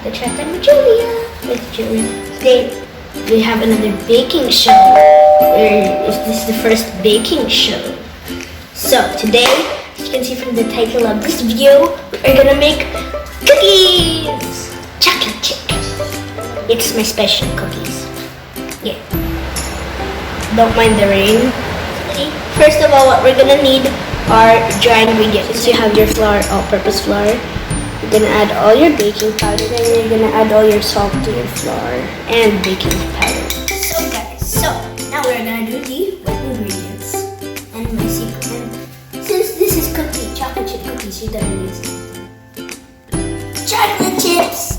to Chat Time with Julia. Today we have another baking show. This is the first baking show. So today, as you can see from the title of this video, we're gonna make cookies! Chocolate chip. It's my special cookies. Yeah. Don't mind the rain. First of all, what we're gonna need are dry ingredients. You have your flour, all-purpose flour. You're gonna add all your baking powder, and you're gonna add all your salt to your flour and baking powder. So guys, now we're gonna do the wet ingredients. And my secret, since this is chocolate chip cookies, you're gonna use chocolate chips.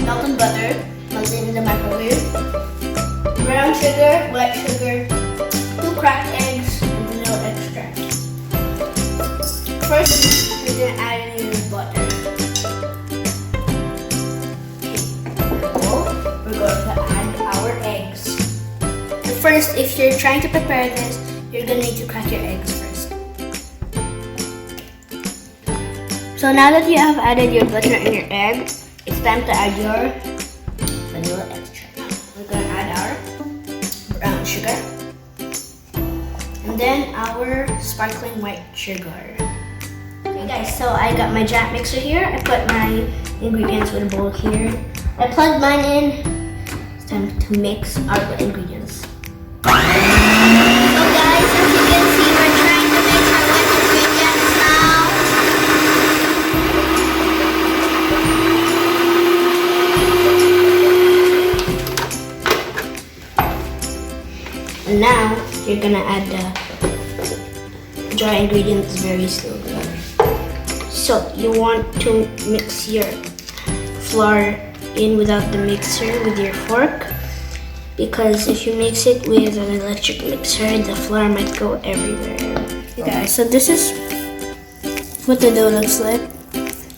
Melted butter, melt it in the microwave. Brown sugar, white sugar, 2 cracked eggs, and vanilla extract. First, we're gonna add in your butter. We're going to add our eggs. And first, if you're trying to prepare this, you're gonna need to crack your eggs first. So now that you have added your butter and your egg, it's time to add your vanilla extract. We're going to add our brown sugar and then our sparkling white sugar. Okay guys, so I got my jack mixer here. I put my ingredients with a bowl here. I plugged mine in. It's time to mix our ingredients. So guys, as you can see, we're trying to mix our wet ingredients now. And now, you're gonna add the dry ingredients very slowly. So, you want to mix your flour in without the mixer with your fork. Because if you mix it with an electric mixer, the flour might go everywhere. Okay guys, so this is what the dough looks like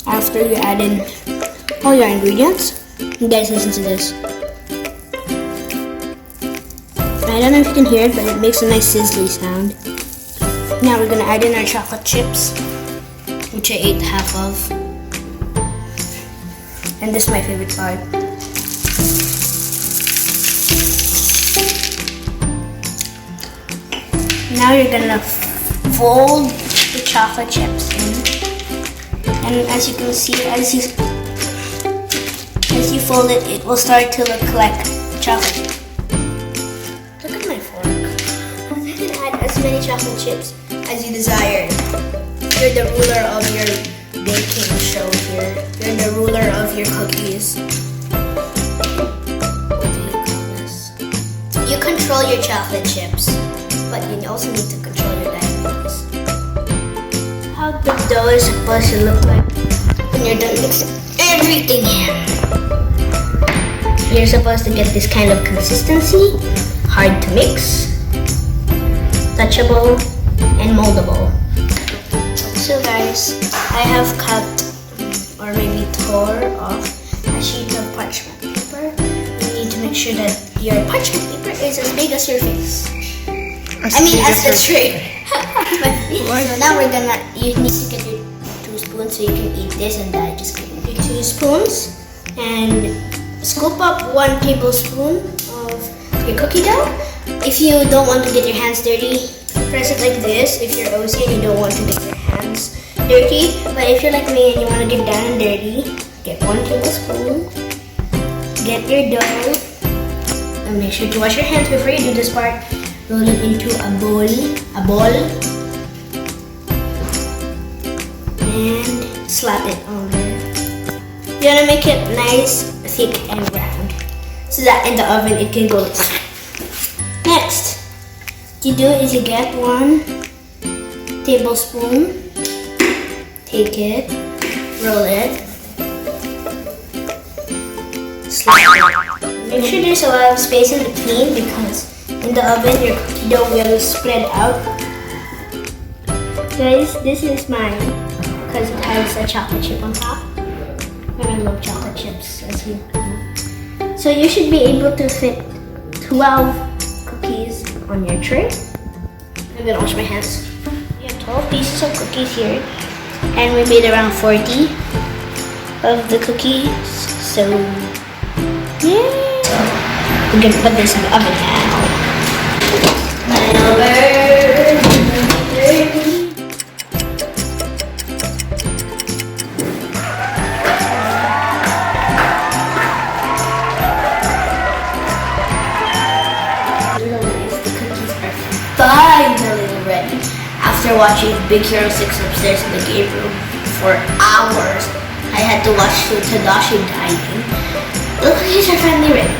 after you add in all your ingredients. You guys listen to this. I don't know if you can hear it, but it makes a nice sizzly sound. Now we're gonna add in our chocolate chips, which I ate half of. And this is my favorite part. Now you're gonna fold the chocolate chips in. And as you can see, as you fold it, it will start to look like chocolate. You can add as many chocolate chips as you desire. You're the ruler of your baking show here. You're the ruler of your cookies. What do you call this? You control your chocolate chips, but you also need to control your diabetes. How the dough is supposed to look like when you're done mixing everything in. You're supposed to get this kind of consistency, hard to mix, touchable, and moldable. So guys, I have cut or maybe tore off a sheet of parchment paper. You need to make sure that your parchment paper is as big as your face. As the tray. So now you need to get your 2 spoons so you can eat this and that. Just get your 2 spoons and scoop up 1 tablespoon of your cookie dough. If you don't want to get your hands dirty, press it like this if you're OC and you don't want to get your hands dirty. But if you're like me and you want to get down and dirty, get 1 tablespoon. Get your dough. And make sure to wash your hands before you do this part. Roll it into a ball. And slap it on there. You want to make it nice, thick, and round. So that in the oven it can go. Next, what you do is you get 1 tablespoon, take it, roll it, slap it. Make sure there's a lot of space in between because in the oven your cookie dough will spread out. Guys, this is mine because it has a chocolate chip on top. And I love chocolate chips as you know. So you should be able to fit 12 cookies on your tray. I'm gonna wash my hands. You have 12 pieces of cookies here. And we made around 40 of the cookies. So, yeah. We're gonna put this in the oven now. Finally ready. After watching Big Hero 6 upstairs in the game room for hours, I had to watch the Tadashi dining. The cookies are finally ready.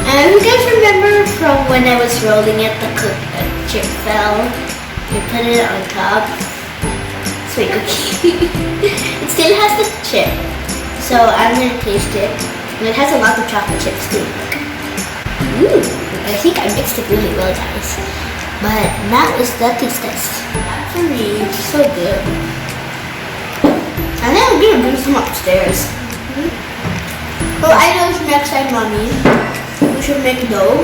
And you guys remember from when I was rolling it, the chip fell. You put it on top. Sweet cookie. It still has the chip. So I'm gonna taste it. And it has a lot of chocolate chips too. Ooh, I think I mixed it really well, guys. But that was the taste test. That for me, so good. And then I'm gonna bring some upstairs. Well, I know next time, Mommy, we should make dough.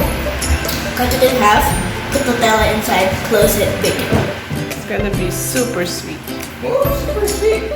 Cut it in half, put Nutella inside, close it, bake it. It's gonna be super sweet. Oh, super sweet.